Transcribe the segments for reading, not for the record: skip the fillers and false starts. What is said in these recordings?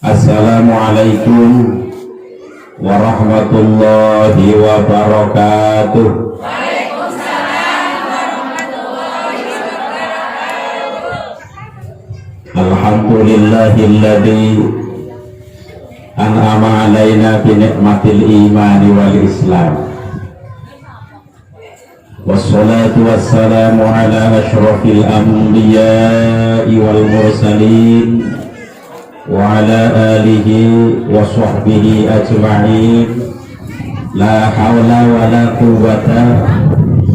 Assalamualaikum warahmatullahi wabarakatuh. Waalaikumsalam warahmatullahi wabarakatuh. Alhamdulillahilladzi an'ama alaina bi ni'matil imani wal islam. Wassalatu wassalamu ala asyrafil anbiya'i wal mursalin wa ala alihi wa sahbihi ajma'in. La hawla wa la quwwata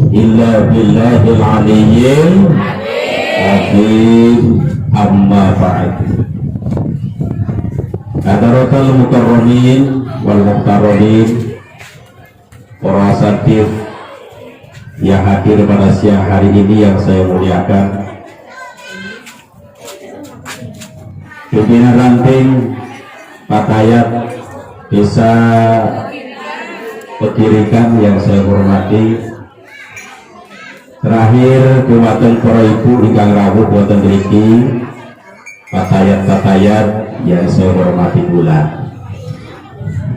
illa billahil aliyyil azim. Amma ba'd. Hadaratul mukarramin wal muhtaromin, para asatidz yang hadir pada siang hari ini yang saya muliakan, pimpinan ranting Patayat Desa Pegirikan yang saya hormati, terakhir dumateng para ibu ingkang rawuh wonten mriki, Patayat yang saya hormati pula.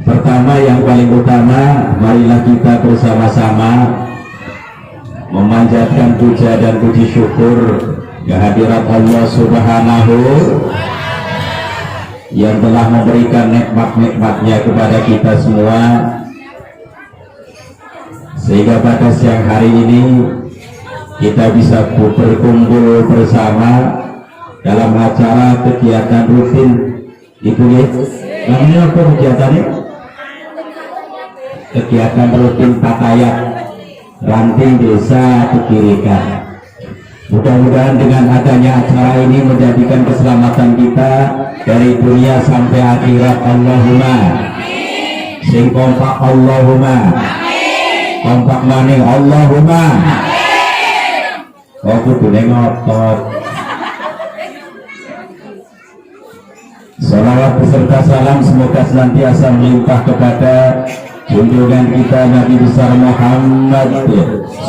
Pertama, yang paling utama, marilah kita bersama-sama memanjatkan puja dan puji syukur kehadirat Allah Subhanahu yang telah memberikan nikmat-nikmatnya kepada kita semua, sehingga pada siang hari ini kita bisa berkumpul bersama dalam acara kegiatan rutin. Itu ya, namanya apa kegiatannya? Kegiatan rutin Patayat Ranting Desa Pegirikan. Mudah-mudahan dengan adanya acara ini menjadikan keselamatan kita dari dunia sampai akhirat. Allahumma amin. Sing kompak Allahumma amin. Kompak maning Allahumma amin. Oh kudune ngotot. Salawat beserta salam semoga senantiasa melimpah kepada junjungan kita Nabi besar Muhammad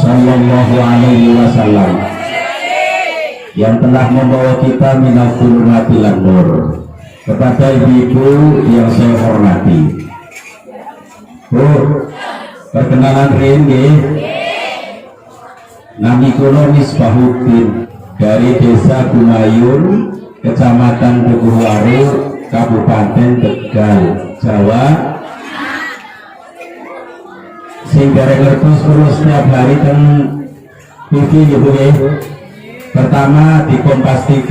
sallallahu alaihi wasallam yang telah membawa kita minal zulumati ilan nur. Kepada ibu-ibu yang saya hormati, perkenalan ringi, nami kula Misbahuddin dari Desa Gumayun, Kecamatan Tuguwaru, Kabupaten Tegal, Jawa. Sehingga ngertos terus setiap hari dan TV ibu ya. Pertama di Kompas TV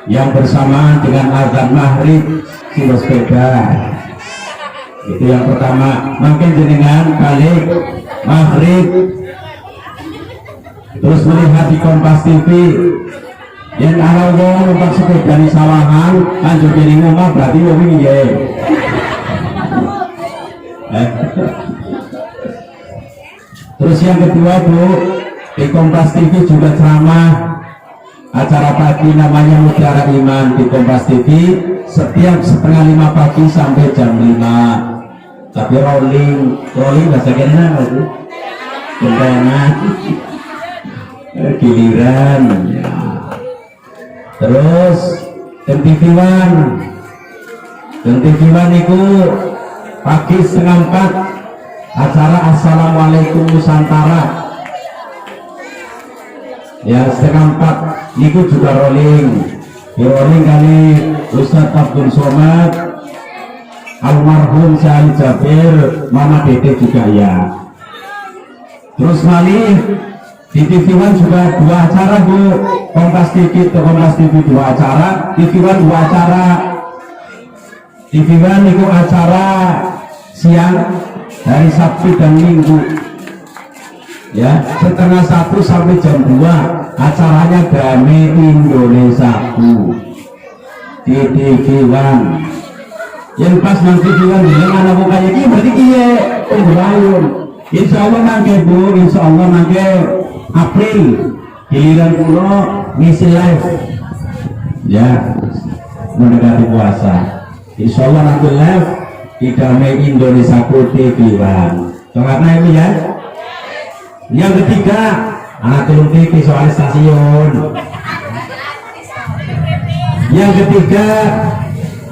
yang bersamaan dengan azan maghrib silo sepeda. Itu yang pertama. Makin jenengan balik maghrib terus melihat di Kompas TV yang kalau mau numpak sepeda di sawangan lanjut jadi ngomong berarti mau ini ya. Terus yang kedua Bu, di Kompas TV juga ceramah acara pagi namanya Mutiara Iman di Kompas TV setiap setengah 5 pagi sampai jam 5. Tapi rolling bahasa kena itu bentengan giliran ya. Terus TV One itu pagi setengah 4 acara Assalamualaikum Nusantara ya, setengah 4 niku juga rolling kali Ustadz Abdul Somad, almarhum Syahid Jabir, Mama Dede juga ya. Terus malih di TV One juga 2 acara Bu. Kompas TV 2 acara, TV One 2 acara. TV One niku acara siang dari Sabtu dan Minggu ya, setengah 1 sampai jam 2 acaranya Game Indonesia di TV One. Yang pas nang TV One ini anak mukanya ini berarti kiye pembayun. Insya Allah nanti Bu, insya Allah nanti April giliran kulo ngisi live ya, mendekati puasa. Insya Allah nanti live di Game Indonesia TV One. Karena ini ya. Yang ketiga, anak turun TV soal stasiun. Yang ketiga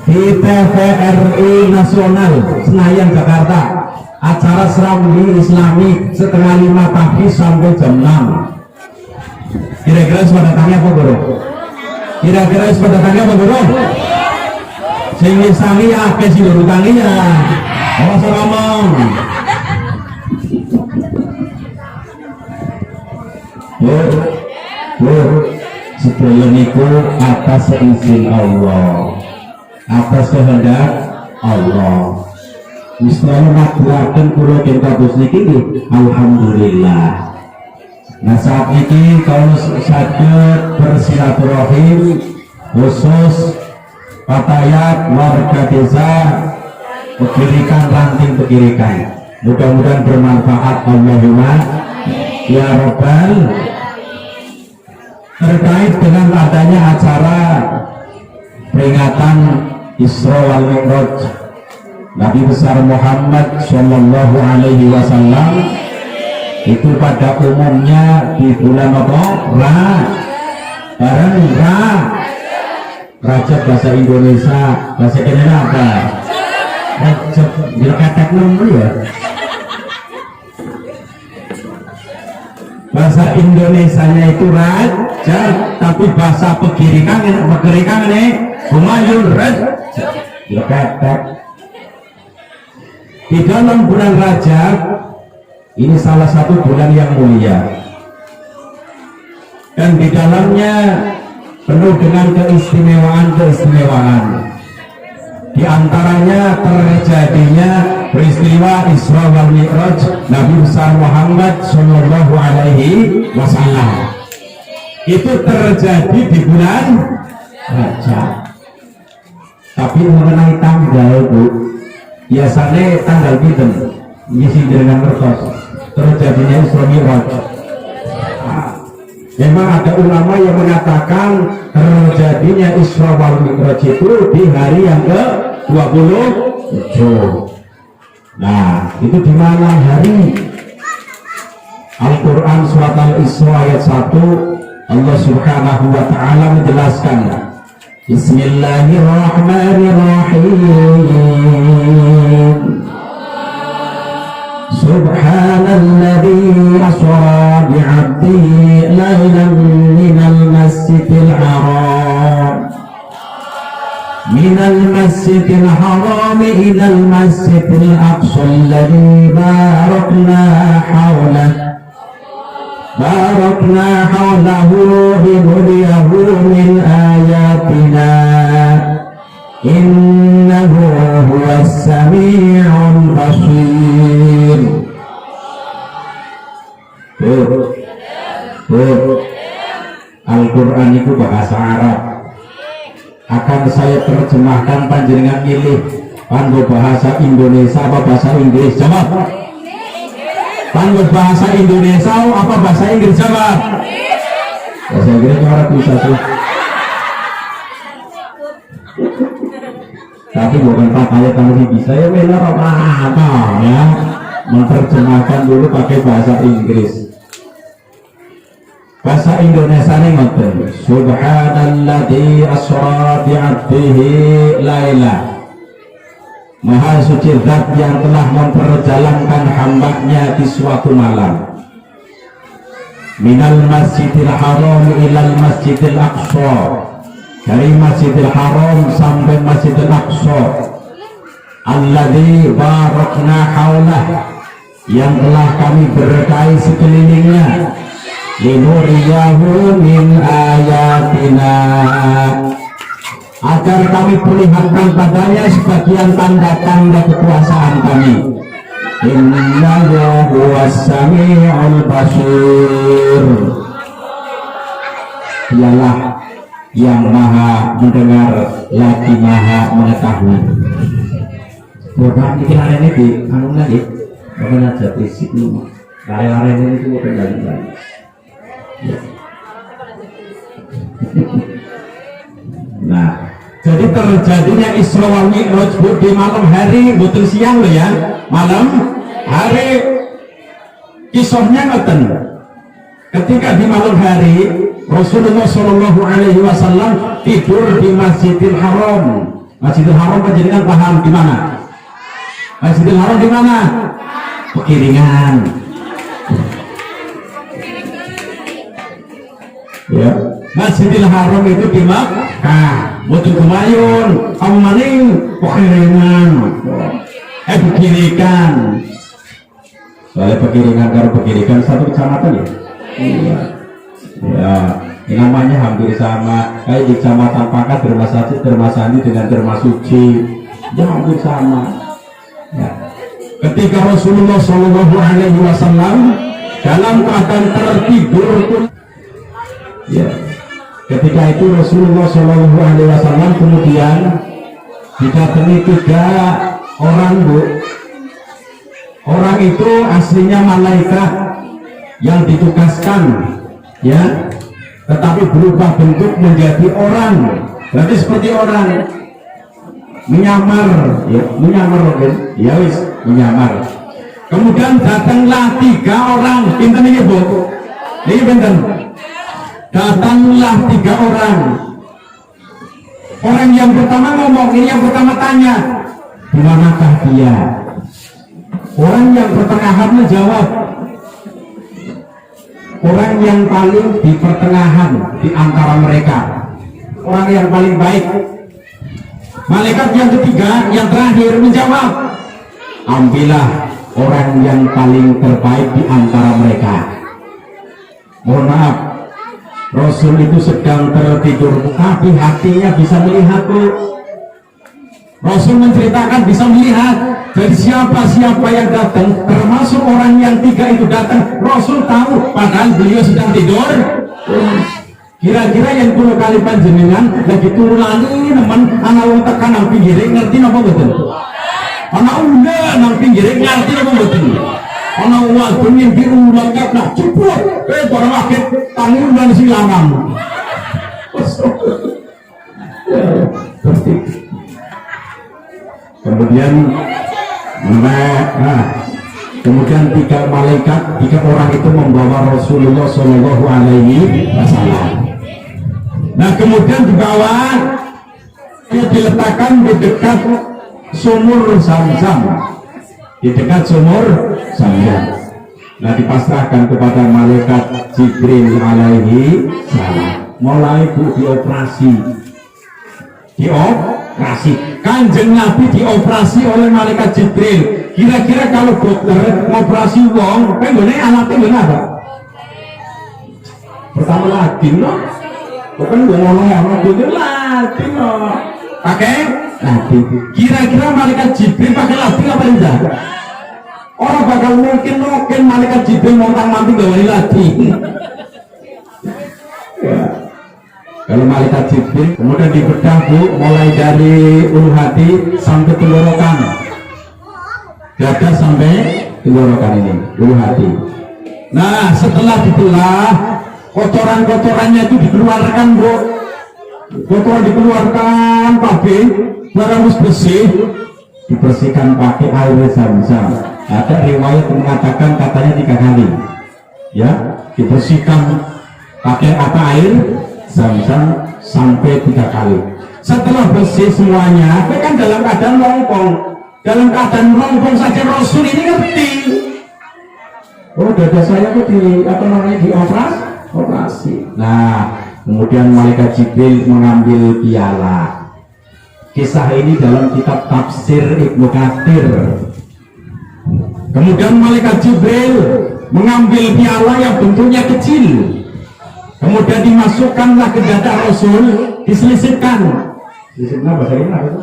di TVRI Nasional Senayan Jakarta, acara Serambi Islami setengah 5 pagi sampai jam 6. Kira-kira sepadatnya apa bro? Kira-kira sepadatnya apa bro? Sing sami akeh sing urutannya ya. Ora usah ngomong. Sedaya niku atas izin Allah, atas kehendak Allah. Misalnya maturaken kula den kados niki alhamdulillah. Nah saat ini kalau saged bersilaturahim khusus Patayat warga desa Pegirikan Ranting Pegirikan, mudah-mudahan bermanfaat. Allahumma ya Rabbal. Terkait dengan adanya acara peringatan Isra wal Mi'raj Nabi besar Muhammad Shallallahu Alaihi Wasallam, itu pada umumnya di bulan apa? Rajab bahasa Indonesia, bahasa Indonesia apa? Rajab, bila kata ya. Bahasa Indonesianya itu Rajab, tapi bahasa Pegirikan nih Humayun Rajab. Bila kata di dalam bulan Rajab ini salah satu bulan yang mulia, dan di dalamnya penuh dengan keistimewaan. Di antaranya terjadinya peristiwa Isra wal Mi'raj Nabi besar Muhammad Shallallahu Alaihi Wasallam. Itu terjadi di bulan Rajab. Tapi mengenai tanggal itu, biasanya tanggal itu ngisi dengan kertas terjadinya Isra Mi'raj. Memang ada ulama yang mengatakan terjadinya Isra wal Mi'raj itu di hari yang ke-27. Nah, itu di malam hari. Al-Quran surat Al-Isra ayat 1, Allah Subhanahu wa Ta'ala menjelaskan, Bismillahirrahmanirrahim. Subhanalladzi asra bi'abdihi laylan minal masjidil haram ilal masjidil aqsa alladzi barakna hawlahu linuriyahu min ayatina innahu huwas sami'ul basir. Al-Quran itu bahasa Arab. Akan saya terjemahkan, panjenengan pilih panggo bahasa Indonesia apa bahasa Inggris? Jawab. Panggo bahasa Indonesia apa bahasa Inggris? Jawab. Bahasa Inggris orang bisa sih. Tapi bukan Pak ayat kamu bisa ya benar apa ya, menerjemahkan dulu pakai bahasa Inggris. Bahasa Indonesia ini ngoten, Subhanalladzi asra bi'abdihi laila. Maha suci zat yang telah memperjalankan hambanya di suatu malam. Minal masjidil haram ilal masjidil aqsa. Dari Masjidil Haram sampai Masjidil Aqsa, alladzi barakna haulah, yang telah kami berkahi sekelilingnya, linuriyahu min ayatina, agar kami perlihatkan padanya sebagian tanda-tanda kekuasaan kami. Innahu huwas sami'ul basir. Dialah yang maha mendengar lagi maha mengetahui. Bapak ini kira ini di anu lagi, bagaimana aja berisik lu, lari-lari ini itu kendali. Nah, jadi terjadinya Isra wal Mi'raj di malam hari, bukan siang loh ya, malam hari. Kisahnya ngoten. Ketika di malam hari Rasulullah Shallallahu Alaihi Wasallam tidur di Masjidil Haram. Masjidil Haram penjadikan paham di mana? Masjidil Haram di mana? Pekiringan. Ya, Masjidil Haram itu di Makkah. Butuh kemayun, kamu maning pekiringan. Pekiringan. Soalnya pekiringan karo pekiringan satu kecamatan ya. Iya. Ya, ini namanya hampir sama kayak di Kecamatan Pangkat Dermasandi dengan Dermasuci, ya hampir sama. Ya. Ketika Rasulullah Shallallahu Alaihi Wasallam dalam keadaan tertidur pun, ya, ketika itu Rasulullah Shallallahu Alaihi Wasallam kemudian didatangi 3 orang, Bu. Orang itu aslinya malaikat yang ditugaskan, ya, tetapi berubah bentuk menjadi orang. Berarti seperti orang menyamar, ya, menyamar, ya wis, menyamar. Kemudian datanglah 3 orang, pinten ini, Bu? Ini pinten? Datanglah 3 orang. Orang yang pertama ngomong, ini yang pertama tanya, di manakah dia? Orang yang pertengahan menjawab, orang yang paling di pertengahan di antara mereka, orang yang paling baik. Malaikat yang ketiga, yang terakhir menjawab, ambillah orang yang paling terbaik di antara mereka. Mohon maaf, Rasul itu sedang tertidur, tapi hatinya bisa melihat, Bu. Rasul menceritakan bisa melihat. Jadi siapa-siapa yang datang, termasuk orang yang 3 itu datang, Rasul tahu, padahal beliau sedang tidur. Kira-kira yang 10 kali panjenengan lagi turun lagi teman anak wong tekan nang pinggire ngerti napa betul? Anak udah nang pinggire ngerti napa betul? Anak wadon yang diulang nak cepet, para wakil tanggung dan silangan. Kemudian kemudian 3 malaikat, 3 orang itu membawa Rasulullah Shallallahu Alaihi Wasallam. Nah, kemudian dibawa, dia diletakkan di dekat sumur Zam-Zam, di dekat sumur Zam-Zam. Nah, dipasrahkan kepada malaikat Jibril alaihi salam. Mulai, Bu, dioperasi. Kanjeng Nabi dioperasi oleh malaikat Jibril. Kira-kira kalau dokter ngoperasi wong, penggone alatnya gimana, Pak? Pertama lagi, no? Bukan ngomong-ngomong itu lagi, no? Pakai lagi. Kira-kira malaikat Jibril pakai lagi apa enggak? Orang bakal mungkin malaikat Jibril montang-manting gak wali lagi. Ya. Kalau malaikat Jibril kemudian dibedah, Bu, mulai dari ulu hati sampai tenggorokan, dada sampai tenggorokan ini, ulu hati. Nah, setelah dibelah, kotoran-kotorannya itu dikeluarkan, Bu. Kotoran dikeluarkan, tapi barang bersih, dibersihkan pakai air Zam-Zam. Ada riwayat mengatakan katanya 3 kali, ya, dibersihkan pakai air Zam-Zam sampai 3 kali. Setelah bersih semuanya, kan dalam keadaan longpong. Dalam keadaan longpong saja Rasul ini ngerti. Oh, dada saya kok dioperasi. Nah, kemudian malaikat Jibril mengambil piala. Kisah ini dalam kitab tafsir Ibnu Katsir. Kemudian malaikat Jibril mengambil piala yang bentuknya kecil. Kemudian dimasukkanlah ke dada Rasul, diselisipkan. Diselisipkan bahasa ini apa itu?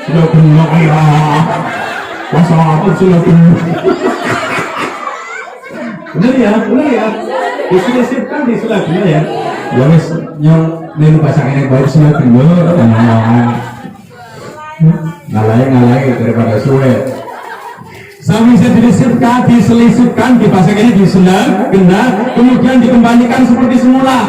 Sudah benar ya. Masa apa sudah benar? Benar ya. Diselisipkan di sebelah benar ya. Ya wis nyong melu bahasa ini baik sudah benar. Ngalai daripada suwe. Sampai bisa diselisipkan di bahasa ini diselang, kemudian dikembalikan seperti semula.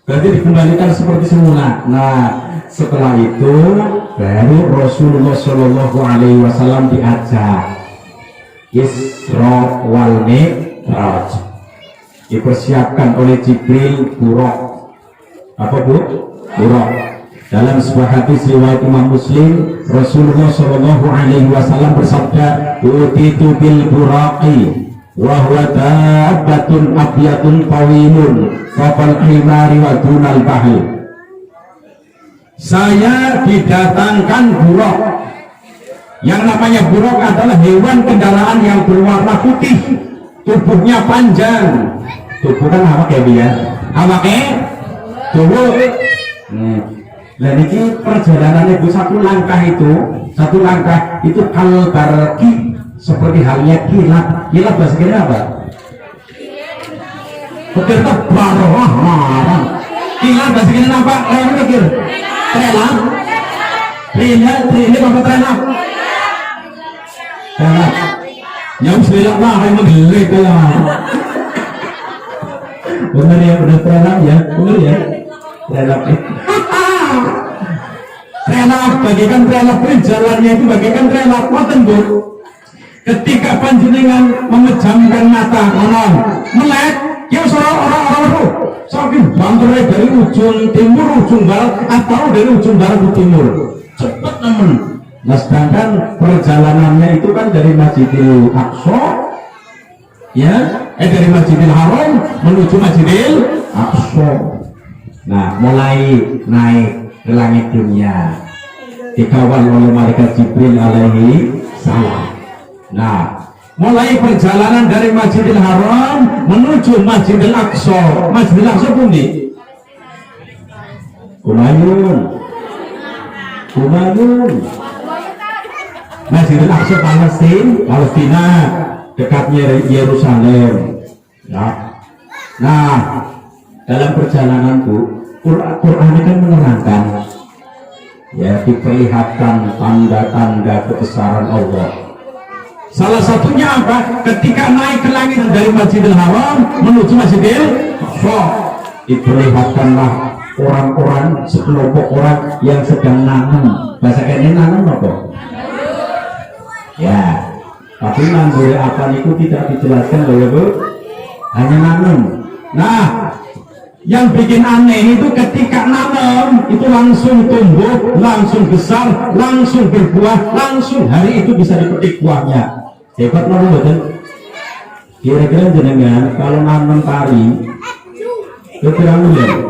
Berarti dikembalikan seperti semula. Nah, setelah itu baru Rasulullah Shallallahu Alaihi Wasallam diajak Isra wal Mi'raj. dipersiapkan oleh Jibril buraq. Apa bu? Buraq. Dalam sebuah hadis riwayat Imam Muslim, Rasulullah Shallallahu Alaihi Wasallam bersabda, "Utitu bil buraqi, wa huwa dabbatun abyadun tawilun, faqal himari wa dunal bahri." Saya didatangkan buraq. Yang namanya buraq adalah hewan kendaraan yang berwarna putih, tubuhnya panjang. Tubuh kan apa kayak dia? Apa kayak? Tubuh. Dan ini perjalanan ibu satu langkah itu kalbarki, seperti halnya kilat. Kilat bahasa kira apa? Petir tebar, kilat bahasa kira apa? Kayak mikir trelat, apa trelat? Yang selak lah yang menggelik kayak. Bener ya, bener trelat ya, bener ya, trelat. Relak, bagaikan relak jalannya itu bagaikan relak wonten Bu. Ketika panjenengan memejamkan mata konon melek ya orang-orang saking banternya dari ujung timur ujung barat atau dari ujung barat ke timur cepat nemen. Nah sedangkan perjalanannya itu kan dari Masjidil Aqsa ya, dari Masjidil Haram menuju Masjidil Aqsa. Nah mulai naik ke langit dunia dikawal oleh malaikat Jibril alaihi salam. Nah, mulai perjalanan dari Masjidil Haram menuju Masjidil Aqsa. Masjidil Aqsa pundi? Kumayun. Masjidil Aqsa Palestina, dekatnya Yerusalem. Ya. Nah, dalam perjalananku Quran kan menerangkan ya, diperlihatkan tanda-tanda kebesaran Allah. Salah satunya apa? Ketika naik ke langit dari Masjidil Haram menuju Masjidil Aqsa, diperlihatkanlah orang-orang, sekelompok orang yang sedang nanam. Bahasa kayaknya nanam apa? Ya, tapi nandur apa itu tidak dijelaskan loh ya Bu, hanya nanam. Nah, yang bikin aneh itu ketika nanam itu langsung tumbuh, langsung besar, langsung berbuah, langsung hari itu bisa dipetik buahnya. Hebat loh betul. Kira-kira jenengan kalau nanam pari itu kira bulan.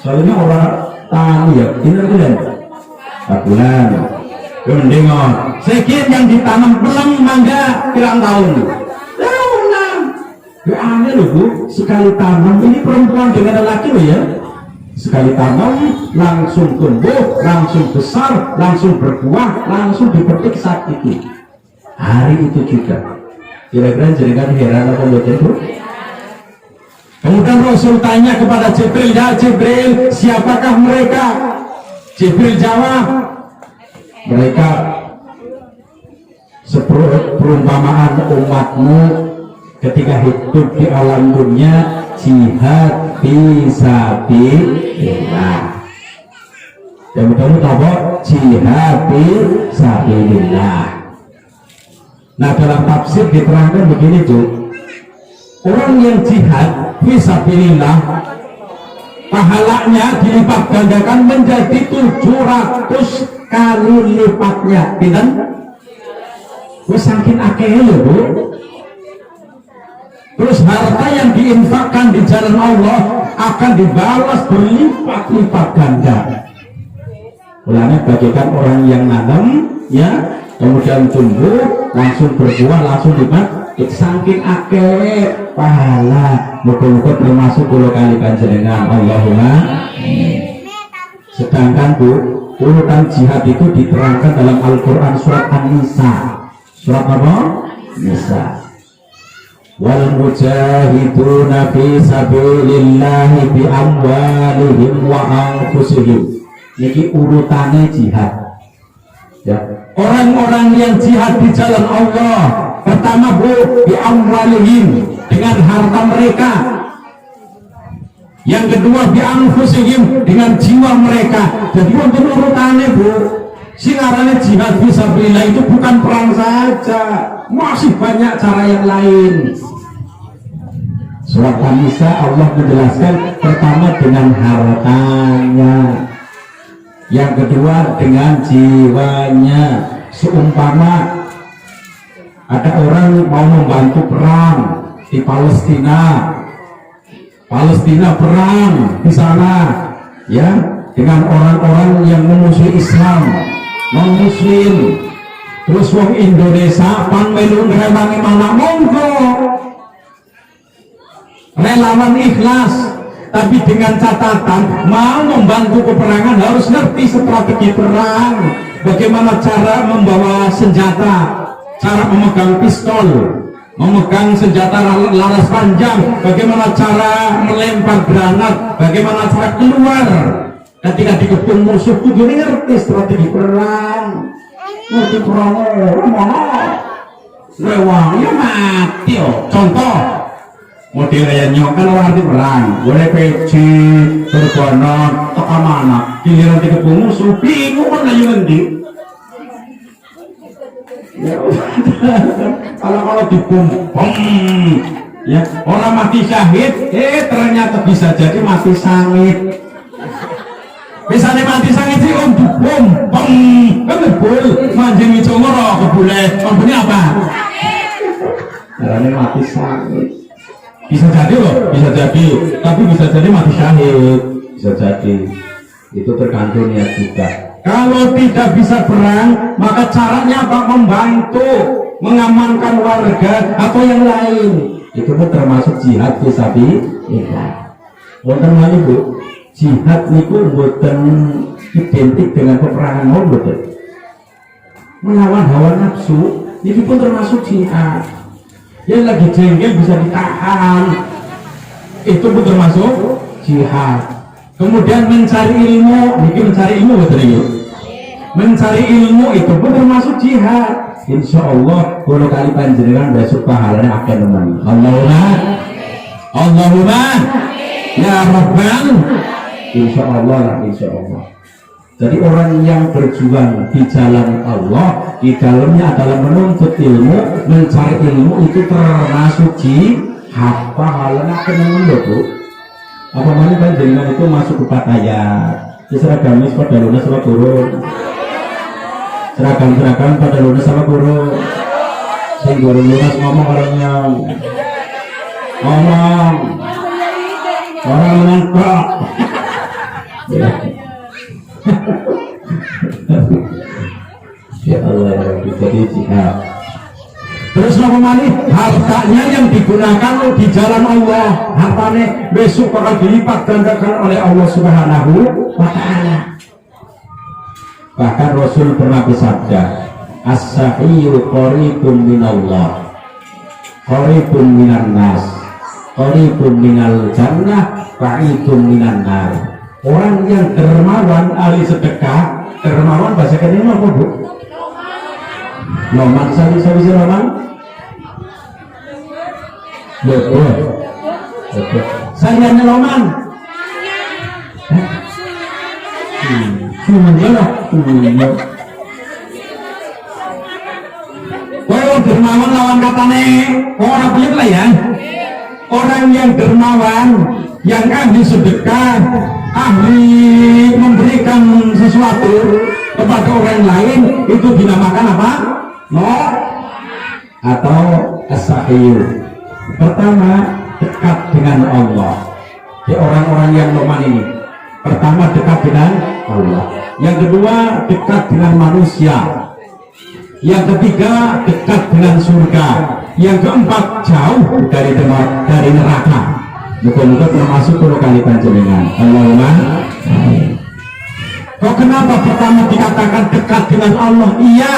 Soalnya orang tahu ya, ini bulan. 4 bulan. Mendengar. Sekian yang ditanam belum mangga pirang tahun. Ya aneh loh Bu, sekali tanam ini perempuan dengan lelaki loh ya. Sekali tanam langsung tumbuh, langsung besar, langsung berbuah, langsung dipetik saat itu. Hari itu juga. Kira-kira jenengan heran apa enggak Bu? Kemudian Rasul tanya kepada Jibril, ya Jibril, siapakah mereka? Jibril jawab, mereka perumpamaan umatmu ketika hidup di alam dunia jihad fisabilillah. Dan betul apa? Jihad fisabilillah. Nah dalam tafsir diterangkan begini tuh, orang yang jihad fisabilillah pahalanya dilipat gandakan menjadi 700 kali lipatnya. Pinten? Wes saking akeh lho Bu. Terus harta yang diinfakkan di jalan Allah akan dibalas berlipat-lipat ganda. Ulama bagaikan orang yang nanam, ya, kemudian tumbuh, langsung berbuah, langsung lipat. Saking akeh pahala, muka-muka termasuk 10 kali panjenengan. Allahumma. Sedangkan Bu, urutan jihad itu diterangkan dalam Al-Quran surat An-Nisa. Surat apa? Nisa. Wal mujahiduna fi sabilillahi bi amwalihim wa anfusihim. Niki urutane jihad. Ya, orang-orang yang jihad di jalan Allah, pertama Bu, bi amwalihim, dengan harta mereka. Yang kedua bi anfusihim, dengan jiwa mereka. Jadi untuk urutane Bu, singarane jihad fisabilillah itu bukan perang saja, masih banyak cara yang lain. Surat An-Nisa Allah menjelaskan pertama dengan hartanya, yang kedua dengan jiwanya. Seumpama ada orang mau membantu perang di Palestina perang di sana, ya, dengan orang-orang yang memusuhi Islam, non-Muslim. Terus wong Indonesia pan melu ngerewangi mana monggo, relawan ikhlas, tapi dengan catatan mau membantu peperangan harus ngerti strategi perang, bagaimana cara membawa senjata, cara memegang pistol, memegang senjata laras panjang, bagaimana cara melempar granat, bagaimana cara keluar ketika dikepung musuh. Kudu ngerti strategi perang, ngerti perang lewang ya mati. Contoh model kayak nyokan orang arti perang boleh peci berbono teka mana giliran dikepung musuh bingung kan lagi ngendi. Kalau dibom ya orang mati syahid, ternyata bisa jadi mati sangit. Misalnya mati sangit sih om dibom kan ngebul manjing itu ngorok kebule ini apa? Caranya mati sangit. Bisa jadi loh, bisa jadi, tapi bisa jadi mati syahid, bisa jadi. Itu tergantung niat juga. Kalau tidak bisa perang, maka caranya apa? Membantu, mengamankan warga atau yang lain. Itu pun termasuk jihad fisabilillah. Wonten malih Bu, jihad niku mboten identik dengan peperangan, mboten. Melawan hawa nafsu, ini pun termasuk jihad. Yang lagi jengkel bisa ditahan, itu pun termasuk jihad. Kemudian mencari ilmu, mencari ilmu betul ya. Mencari ilmu itu pun termasuk jihad. Insya Allah kalau kali panjenengan besok pahalanya akan teman. Allahumma ya Rabbal. Insya Allah lah, insya Allah. Jadi orang yang berjuang di jalan Allah, di dalamnya adalah menuntut ilmu, mencari ilmu, itu termasuk jihad. Pahalanya akan teman Bu. Apa mana panjenengan itu masuk ke ayat. Di seragamis pada lunas sama guru. Seragam pada lunas sama guru. Sing guru lunas ngomong orangnya. Ngomong. Orang menangkap. Ya Allah ya Rabbi, jadi jihad. Terus apa malih? Hartanya yang digunakan di jalan Allah, hartanya besok bakal dilipat gandakan oleh Allah Subhanahu wa Ta'ala. Bahkan Rasul pernah bersabda, as-sahiyyu qaribun minallah, qaribun minan nas, qaribun minal jannah, ba'idun minan nar. Orang yang dermawan, ahli sedekah. Dermawan bahasa kedua apa Bu? Loman, sabi-sabi loman. Betul. Saya loman. Kalau dermawan lawan katane orang punya lah ya. Orang yang dermawan, yang ahli sedekah, ahli memberikan sesuatu kepada orang lain, itu dinamakan apa? Atau as-sahiyyu. Pertama, dekat dengan Allah. Di orang-orang yang loman ini, pertama dekat dengan Allah. Yang kedua, dekat dengan manusia. Yang ketiga, dekat dengan surga. Yang keempat, jauh dari neraka. Muka-muka termasuk kalau kali panjenengan. Allahumma. Kok kenapa pertama dikatakan dekat dengan Allah? Iya,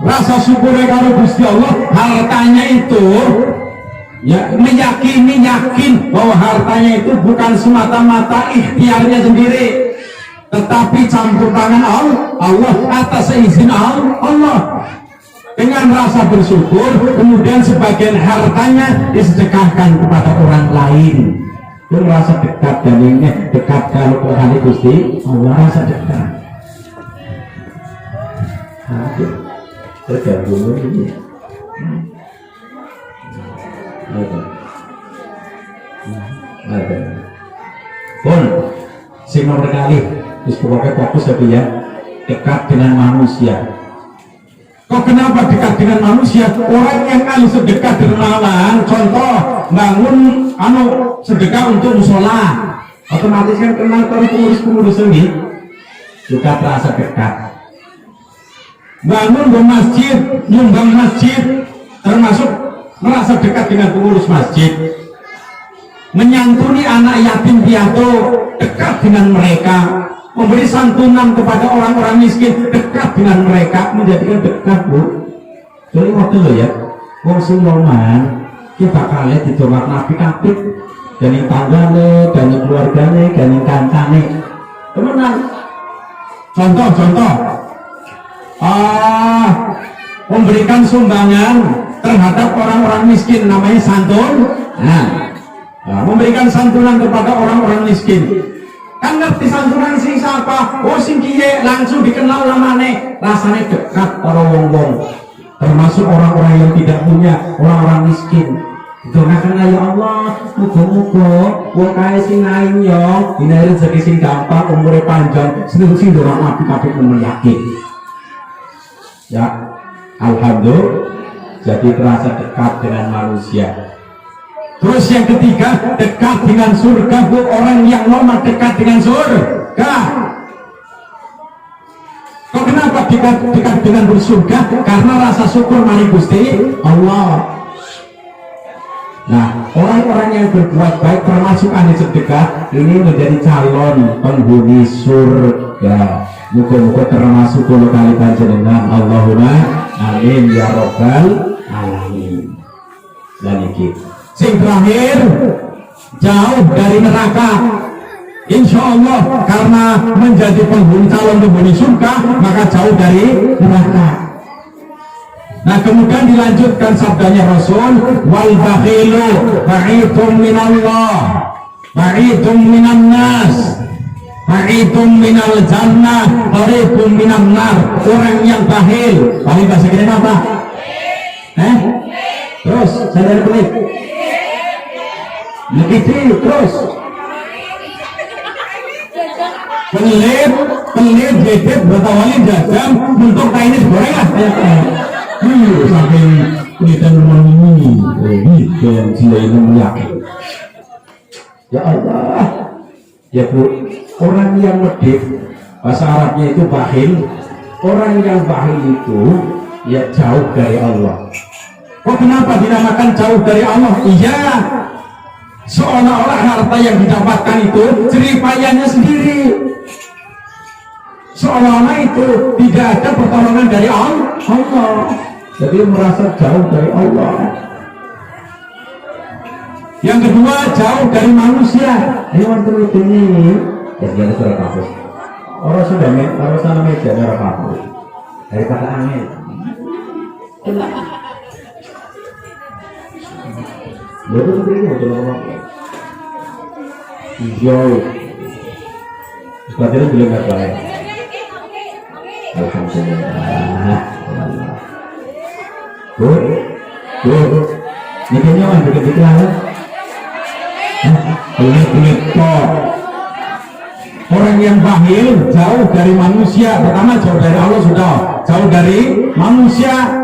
rasa syukur kalau Gusti Allah, hartanya itu ya yakin bahwa hartanya itu bukan semata-mata ikhtiarnya sendiri, tetapi campur tangan Allah atas izin Allah. Dengan rasa bersyukur, kemudian sebagian hartanya disedekahkan kepada orang lain. Itu merasa dekat, dan ini dekat kalau Tuhan Gusti Allah, rasa dekat. Tergabung ini. Ada. Pun, sing nomor kali, terus pokoknya fokus ya, dekat dengan manusia. Kok kenapa dekat dengan manusia? Orang yang kali sedekah dermawan, contoh bangun sedekah untuk musola, otomatis kan kenal kalau pengurus ini juga terasa dekat. Bangun di masjid, nyumbang masjid, termasuk merasa dekat dengan pengurus masjid. Menyantuni anak yatim piatu, dekat dengan mereka. Memberi santunan kepada orang-orang miskin, dekat dengan mereka, menjadikan dekat, Bu. Jadi waktu lo ya, wong sing loman, kita kalian ditolak nabi kapit, dan yang tanggane, dan yang keluargane, dan yang kancane. Temenan. Contoh, memberikan sumbangan terhadap orang-orang miskin, namanya santun. Memberikan santunan kepada orang-orang miskin. Kan ngerti santunan sing siapa? Oh sing kiye, langsung dikenal namanya. Rasanya dekat para wong-wong. Termasuk orang-orang yang tidak punya, orang-orang miskin. Doakan ya Allah, muga-muga wong kae sing aing yo, dina rezeki sing gampang, umure panjang, sing dorong apik-apik men yakin. Ya, alhamdulillah jadi terasa dekat dengan manusia. Terus yang ketiga, dekat dengan surga. Bu, orang yang nomor dekat dengan surga. Kok kenapa dekat dengan surga? Karena rasa syukur mari Gusti Allah. Nah, orang-orang yang berbuat baik termasuk ahli sedekah ini menjadi calon penghuni surga. Muka-muka termasuk puluh kali panjenengan. Allahumma amin ya rabbal alamin. Dan iki sing terakhir, jauh dari neraka. Insya Allah karena menjadi penghuni calon penghuni surga maka jauh dari neraka. Nah kemudian dilanjutkan sabdanya Rasul, wal bakhilu ba'idum minallah, ba'idum minan nas, ba'idum minal jannah, ba'idum minan nar. Orang yang bakhil, bakhil bahasa kita apa? Terus saya dari pelit. Begitu terus. Pelit, jedet, bertawalin jajam, bentuk kainnya digoreng lah. Sampai pelitan rumah ini, gitu yang sila ini meyakin. Ya Allah, ya Bu, orang yang medit, bahasa Arabnya itu bakhil. Orang yang bakhil itu ya jauh dari Allah. Kok kenapa dinamakan jauh dari Allah? Iya, seolah-olah harta yang didapatkan itu jeripayanya sendiri. Seolah-olah itu tidak ada pertolongan dari Allah. Jadi merasa jauh dari Allah. Yang kedua, jauh dari manusia. Ini waktu ini ya dia sudah kapus. Orang sudah orang sana meja merah kapus. Daripada angin. Betul betul betul orang. Hijau. Sepertinya belum ada. Alhamdulillah. Bu, ini nyaman dikit-dikit lah. Kulit kok. Orang yang bakhil jauh dari manusia. Pertama jauh dari Allah sudah, jauh dari manusia.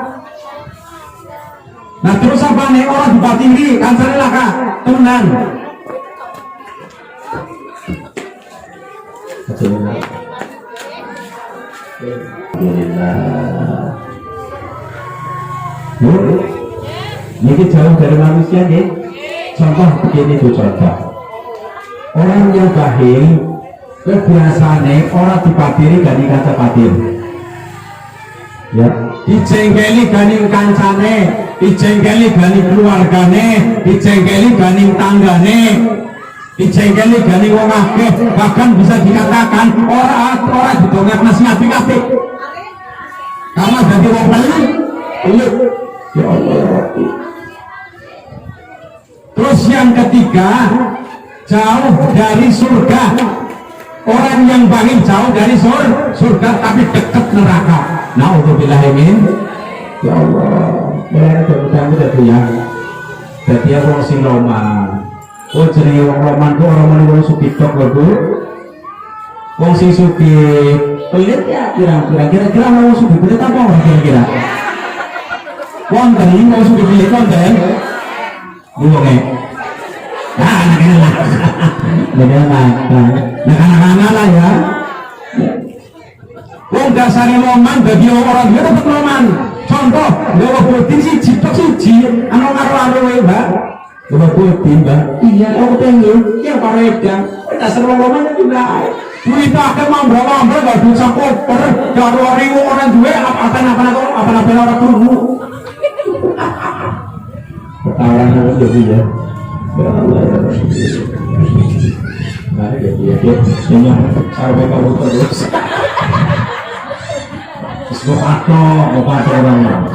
Nah terus apa nih orang dibatiri kan lah kak temenan. Alhamdulillah. Bu, ini jauh dari manusia nih. Contoh begini Bu, contoh. Orang yang bakhil kebiasaannya orang dipatiri gani kaca patir. Ya, dijengkeli gani kancane, dijengkeli gani keluargane, dijengkeli gani tanggane, dijengkeli gani wong akeh, bahkan bisa dikatakan orang didongak nasihat apik-apik. Karena jadi wong pelit. Ya Allah ya Rabbi. Terus yang ketiga, jauh dari surga. Orang yang bakhil jauh dari surga tapi dekat neraka. Nauzubillahimin. Ya Allah, mulai mudah-mudahan itu ya. Jadi orang sing loma, Oh jenenge wong roman ku ora muni wong sugih tok lho Bu. Wong sing sugih pelit ya kira-kira wong sugih pelit apa kira-kira? Wonten wong sugih pelit wonten. Wonge. Nah, anak-anak. Nah, anak-anak lah ya. Wong dasare roman dadi orang dia tetep roman. Contoh, gawa putih siji tok siji, anu karo wae, Mbak. Gawa putih, Mbak. Iya, aku pengen. Ya karo edang. Dasar roman juga. Kita akan mambrah-mambrah gak bisa koper. Karo orang duwe apa-apa orang krungu. Ketawa nang dadi ya. Mari ya, ini sampai kamu terus. Mau patok orang.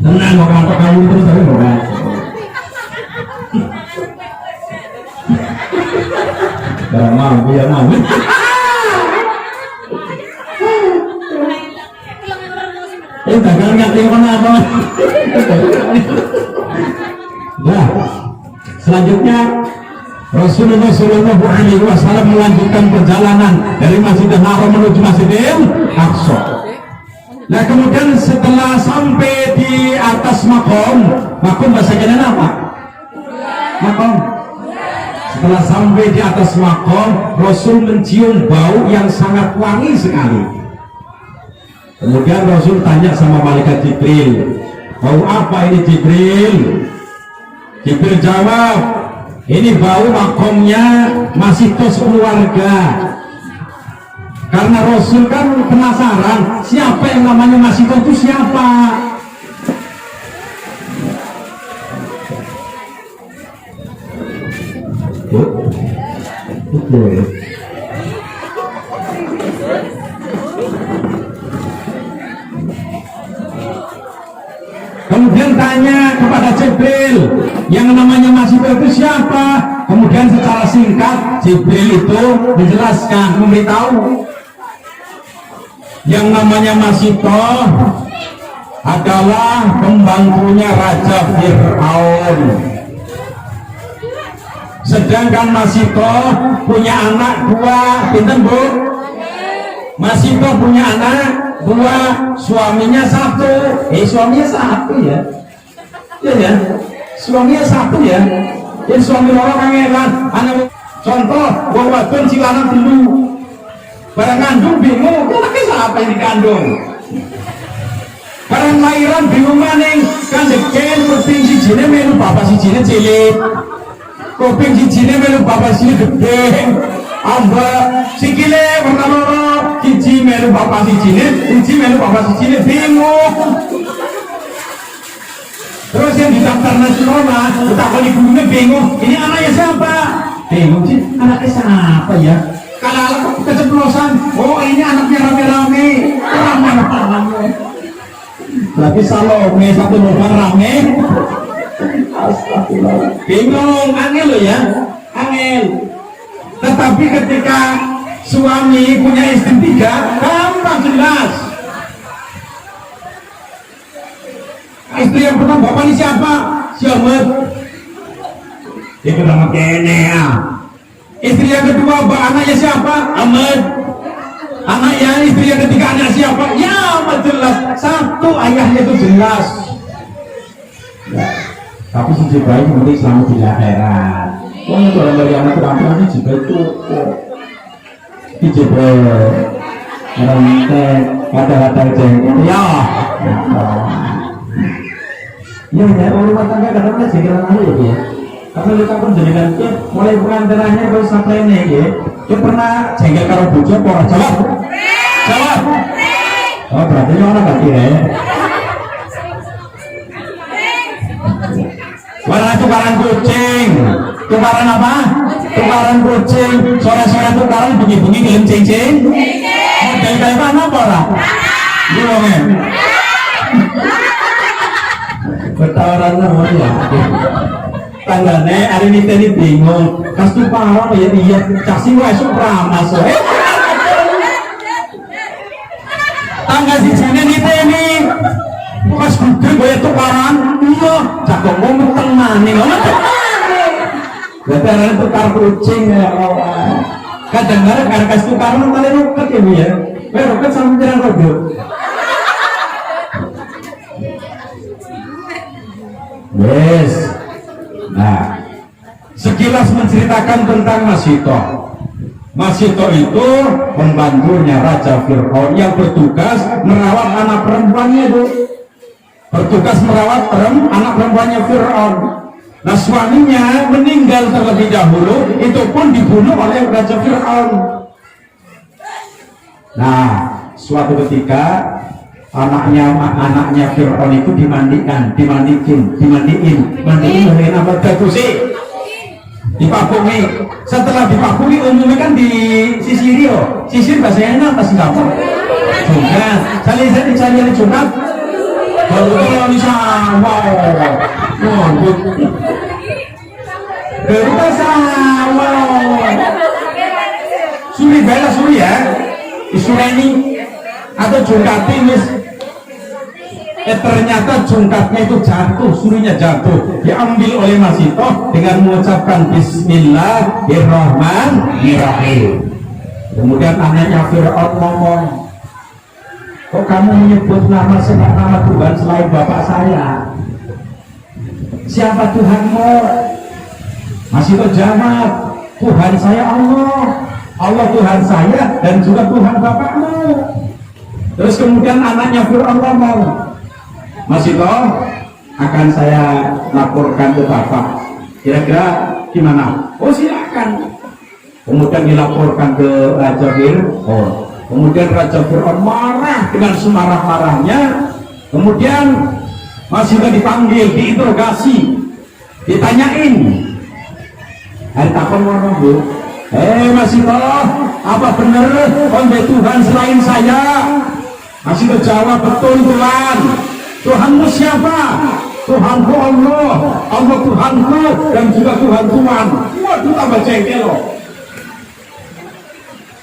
Tenang, mau patok kamu terus tapi mau patok. Barang mampu ya mampu. Jangan ngerti apa. Nah, selanjutnya Rasulullah Shallallahu Alaihi Wasallam melanjutkan perjalanan dari Masjidil Haram menuju Masjidil Aqsa. Nah kemudian setelah sampai di atas makom bahasa Jawa apa? Makom. Setelah sampai di atas makom, Rasul mencium bau yang sangat wangi sekali. Kemudian Rasul tanya sama malaikat Jibril, bau apa ini Jibril? Jibril jawab, ini bau makomnya masih tos keluarga. Karena Rasul kan penasaran siapa yang namanya masih tos itu siapa. Kemudian tanya kepada Jibril, yang namanya Masito itu siapa? Kemudian secara singkat Jibril itu menjelaskan, memberitahu yang namanya Masito adalah pembantunya Raja Fir'aun. Sedangkan Masito punya anak dua, pinten Bu? Masito punya anak dua, suaminya satu. Suaminya satu ya. Iya ya. Suaminya satu ya. Jadi suami orang kangelan. Anak contoh, wong wadon cilanang dulu. Barang kandung bingung, anaknya siapa yang dikandung? Barang lahiran bingung maning, kan deken kuping sijine melu bapak sijine cilik. Kuping sijine melu bapak sijine gede. Ambek sikile warna loro, siji melu bapak sijine, siji melu bapak sijine bingung. Terus yang didaftar nasional, kita kali gurunya bingung, ini anaknya siapa? Bingung sih, anaknya siapa ya? Kalau keceplosan, oh ini anaknya rame-rame, rame-rame. Tapi Salome satu lubang rame, astagfirullah. Bingung, angel loh ya, angel. Tetapi ketika suami punya istri tiga, gampang jelas. Istri yang pertama bapak ini siapa? Si Ahmad. Itu nama kene ya. Istri yang kedua anaknya siapa? Ahmad. Anaknya istri yang ketiga anak siapa? Ya Ahmad jelas. Satu ayahnya itu jelas. Ya. Tapi si Jibril nanti selamat di akhirat. Pokoknya kalau dari anak terampil si Jibril cukup. Si Jibril rantai kata-kata jengkel. Ya. Ya, rumah tangga kadang-kadang jengkelan aja ya. Karena kita pun jadikan mulai pengantarannya kalau sampai ini ya. Dia pernah jengkel karo bojo apa? Jawab. Jawab. Oh berarti orang gak kira ya. Warna tukaran kucing. Tukaran apa? Tukaran kucing. Sore-sore tukaran bunyi-bunyi gelem cincin. Model kayak mana apa lah? Gimana? Bertawaran namanya. Tanggane hari ini tadi bingung. Kastu parah ya dia kasih masuk ramas. Tangga si jene nih teni. Pas gede gue tukaran. Iya, cakap ngomong tengah nih. Berarti tukar kucing ya Allah. Kadang-kadang karena kasih tukar nonton roket ya Bu ya. Roket sama jalan rodo. Yes. Nah, sekilas menceritakan tentang Masito. Masito itu pembantunya Raja Fir'aun yang bertugas merawat anak perempuannya itu. Bertugas merawat anak perempuannya Fir'aun. Nah, suaminya meninggal terlebih dahulu, itu pun dibunuh oleh Raja Fir'aun. Nah, suatu ketika anaknya Fir'aun itu dimandiin dengan apa? Dagusi. Dipakumi. Setelah dipakumi umumnya kan disisiri yo. Sisir bahasanya apa sih apa? Jungat. Cari jungat. Kalau di sawah. Kita sawah. Suri bela suri ya. Isureni atau jungkatin mis. Ternyata jungkatnya itu jatuh, surinya jatuh, diambil oleh Masito dengan mengucapkan Bismillahirrahmanirrahim. Kemudian anaknya Fir'aun ngomong, kok kamu menyebut nama Tuhan selain bapak saya? Siapa Tuhanmu? Masito jawab, Tuhan saya Allah, Allah Tuhan saya dan juga Tuhan bapakmu. Terus kemudian anaknya Fir'aun ngomong, Masito, akan saya laporkan ke Bapak. Kira-kira gimana? Oh silakan. Kemudian dilaporkan ke Raja Fir'aun. Kemudian Raja Fir'aun marah dengan semarah-marahnya. Kemudian Masito dipanggil, diinterogasi, ditanyain. Hari takon ngomong Bu. Masito, apa benar oleh Tuhan selain saya? Masito jawab, betul Tuhan. Tuhanmu siapa? Tuhanku Allah, Allah Tuhanku dan juga Tuhan Tuhan. Waduh tambah jengkel loh.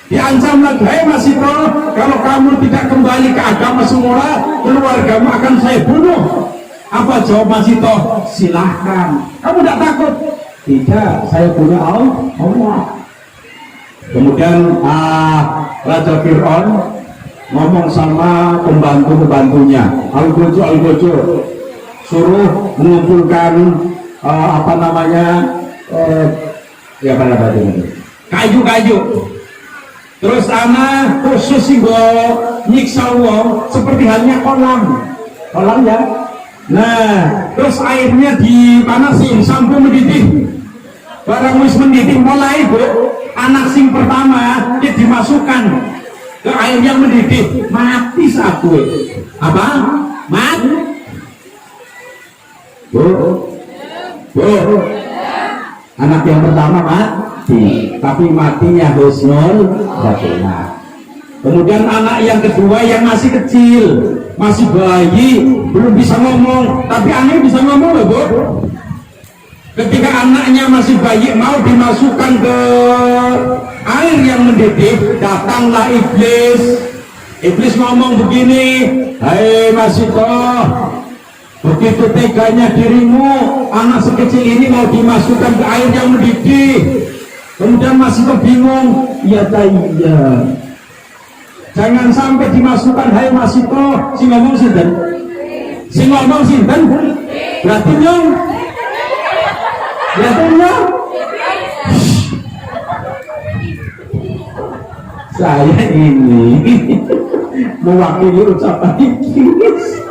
Diancam lagi, Masito, kalau kamu tidak kembali ke agama semula, keluargamu akan saya bunuh. Apa jawab Masito? Silahkan. Kamu tidak takut? Tidak, saya bunuh Allah. Kemudian Raja Fir'aun ngomong sama pembantunya, Al-Gojo, suruh mengumpulkan kayu-kayu. Terus ana khusus singgo nyiksa wong seperti halnya kolam ya. Nah, terus airnya dipanasin sampai mendidih. Barang wis mendidih mulai Bu, anak sing pertama dia dimasukkan ke air yang mendidih, mati saat gue. Apa? Mati. Bu. Anak yang pertama mati, tapi matinya husnul khotimah. Kemudian anak yang kedua yang masih kecil, masih bayi, belum bisa ngomong, tapi anaknya bisa ngomong loh Bu. Ketika anaknya masih bayi mau dimasukkan ke air yang mendidih, datanglah iblis. Iblis ngomong begini, hai Masito, begitu teganya dirimu, anak sekecil ini mau dimasukkan ke air yang mendidih. Kemudian Masito bingung, iya. Jangan sampai dimasukkan, hai Masito. Si ngomong sinten, berarti nyong. Saya ini mewakili ucapan iblis.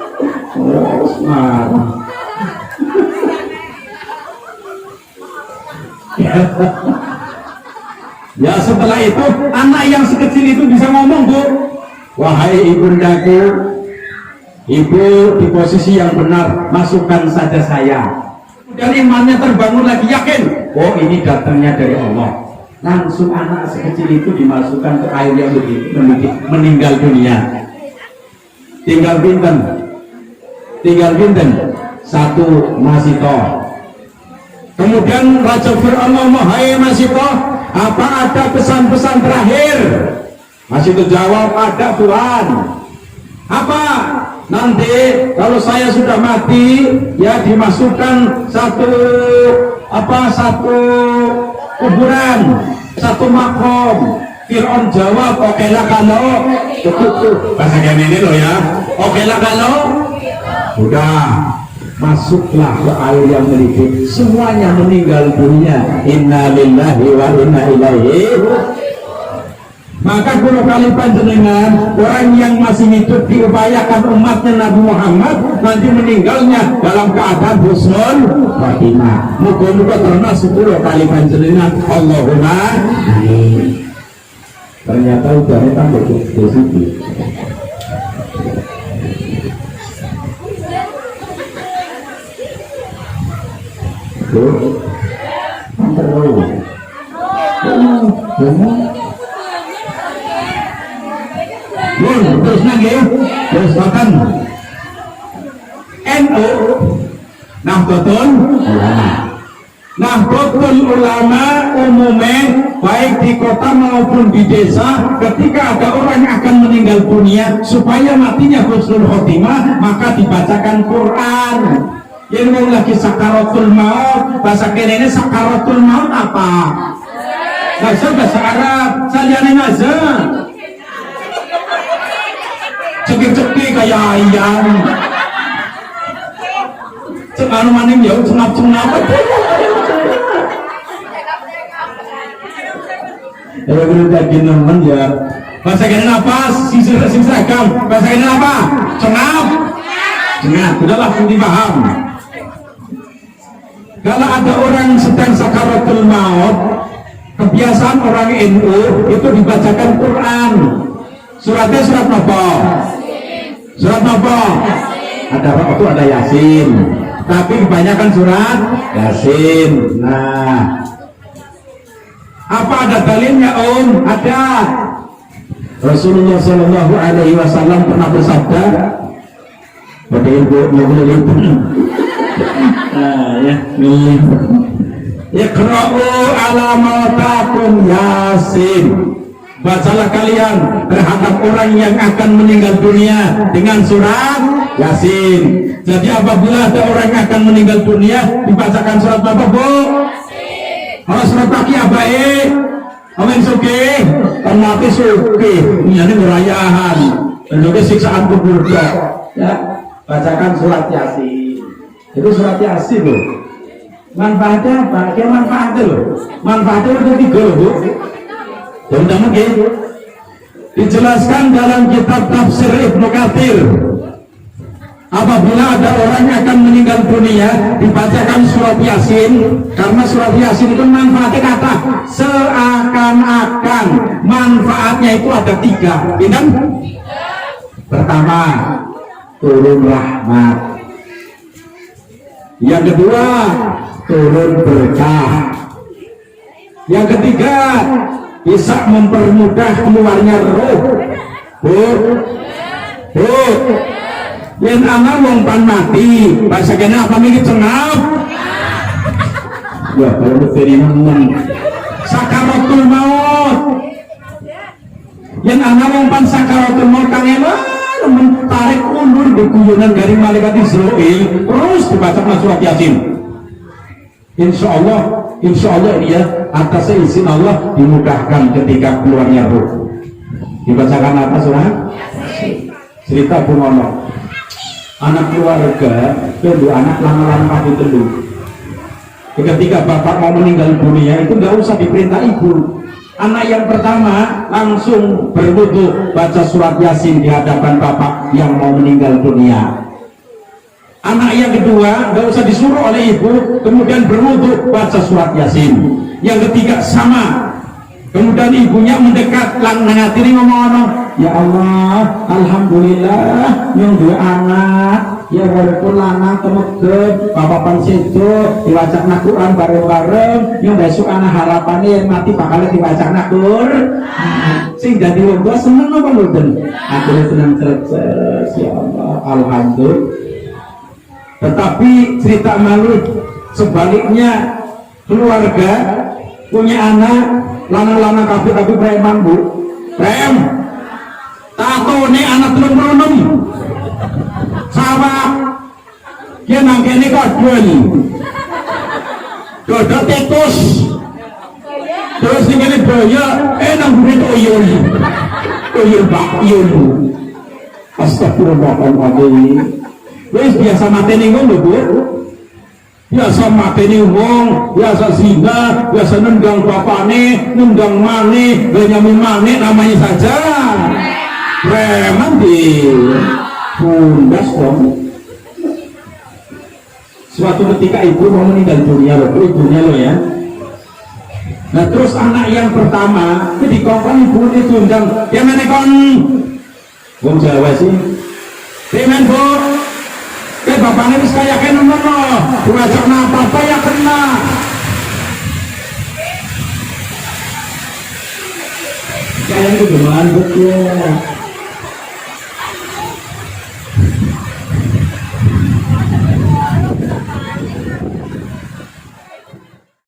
Ya setelah itu anak yang sekecil itu bisa ngomong Bu, wahai ibundaku, ibu di posisi yang benar, masukkan saja saya. Dan imannya terbangun lagi, yakin, oh ini datangnya dari Allah. Langsung anak sekecil itu dimasukkan ke air yang meninggal dunia. Tinggal pinten satu Masito. Kemudian Raja Fir'aun ngomong, hai Masito, apa ada pesan-pesan terakhir? Masito jawab, ada Tuhan. Apa? Nanti kalau saya sudah mati, ya dimasukkan satu satu kuburan, satu makom. Fir'aun jawab, oke lah kalau bahasa kayak ini loh ya, oke lah kalau udah masuklah ke air yang mendidih, semuanya meninggal dunia. Inna lillahi wa inna ilaihi. Maka kalau kali panjenengan orang yang masih hidup diupayakan umatnya Nabi Muhammad nanti meninggalnya dalam keadaan husnul khotimah. Muga-muga termasuk 10 kali panjenengan Allahumma amin. Ternyata udah tambah di situ. Terus lagi, terus makan. NU, Nahdlatul Ulama. Nahdlatul Ulama umumnya baik di kota maupun di desa, ketika ada orang yang akan meninggal dunia supaya matinya husnul khotimah maka dibacakan Quran. Yang mau lagi sakaratul maut, bahasa kene sakaratul maut apa? Bahasa Arab, sajane naza. Cekik-cekik kayak ayam. Cek anu maning ya cengap-cengap. Ya bener tadi nemen ya. Bahasa kene apa? Sing seragam. Bahasa kene apa? Cengap. Cengap. Udahlah nanti paham. Kalau ada orang sedang sakaratul maut, kebiasaan orang NU itu dibacakan Quran. Suratnya surat apa? Surat apa? Ada apa itu? Ada Yasin. Tapi kebanyakan surat Yasin. Nah, apa ada dalilnya Om? Ada. Rasulullah Shallallahu Alaihi Wasallam pernah bersabda, pada ibu milih, ya milih, Iqra'u ala mautakum Yasin. Bacalah kalian terhadap orang yang akan meninggal dunia dengan surat Yasin. Jadi apabila ada orang yang akan meninggal dunia dibacakan surat apa Bu? Kalau surat kaki apa amin suke termati suke ini ngerayahan juga siksaan kubur ya. Bacakan surat Yasin. Itu surat Yasin loh. Manfaatnya apa? Kayak manfaatnya loh. Manfaatnya ada 3 loh Bu. Teman-teman dijelaskan dalam kitab tafsir Ibnu Katsir, apabila ada orang yang akan meninggal dunia dibacakan surat Yasin, karena surat Yasin itu manfaatnya kata seakan-akan manfaatnya itu ada 3. Ingat? Pertama, turun rahmat. Yang kedua, turun berkah. Yang ketiga, bisa mempermudah keluarnya roh. Yang anak wong pan mati, bahasa kena apa mikir cengap? Ya kalau dari nemen sakaratul maut. Yang anak wong pan sakaratul maut kang nemen tarik ulur di guyonan dari malaikat Israil, terus dibaca surat Yasin. Insya Allah ini ya atas izin Allah dimudahkan ketika keluarnya roh. Dibacakan apa surat? Cerita Bung Ono, anak keluarga kedua anak lama-lama itu dulu. Ketika bapak mau meninggal dunia itu nggak usah diperintah ibu. Anak yang pertama langsung berwudu baca surat Yasin di hadapan bapak yang mau meninggal dunia. Anak yang kedua nggak usah disuruh oleh ibu, kemudian berwudu baca surat Yasin. Yang ketiga sama, kemudian ibunya mendekat ngatiri ngomong, ya Allah, alhamdulillah yang dua anak ya walaupun lanang temegep bapak pansedo diwacak Quran bareng-bareng yang besok anak harapannya yang mati bakal diwacak Quran sing jadi wong tua seneng apa mboten? Akhirnya senang cerces ya Allah, alhamdulillah. Tetapi cerita malu sebaliknya, keluarga punya anak lanang-lanang kabeh tapi preman Bu. Prem. Tato nih anak 36. Sawah. Dia nang kene kok duel. dodot tetus. Terus ini boya, nang buri toyol. Toyol bak, yolu. Astagfirullahaladzim. Wis biasa mateni ngono, Bu. Biasa mateni wong, biasa zina, biasa nendang bapane, nendang mane, nyami mane namanya saja. Preman di bundas dong. Suatu ketika ibu mau meninggal dunia loh, ibunya loh ya. Nah terus anak yang pertama itu dikongkong ibu itu undang, dia mana kon? Wong Jawa sih. Demen Bu. Bapaknya bisa kaya kena nono, belajar apa-apa ya kena. Kalian itu gemelan betul.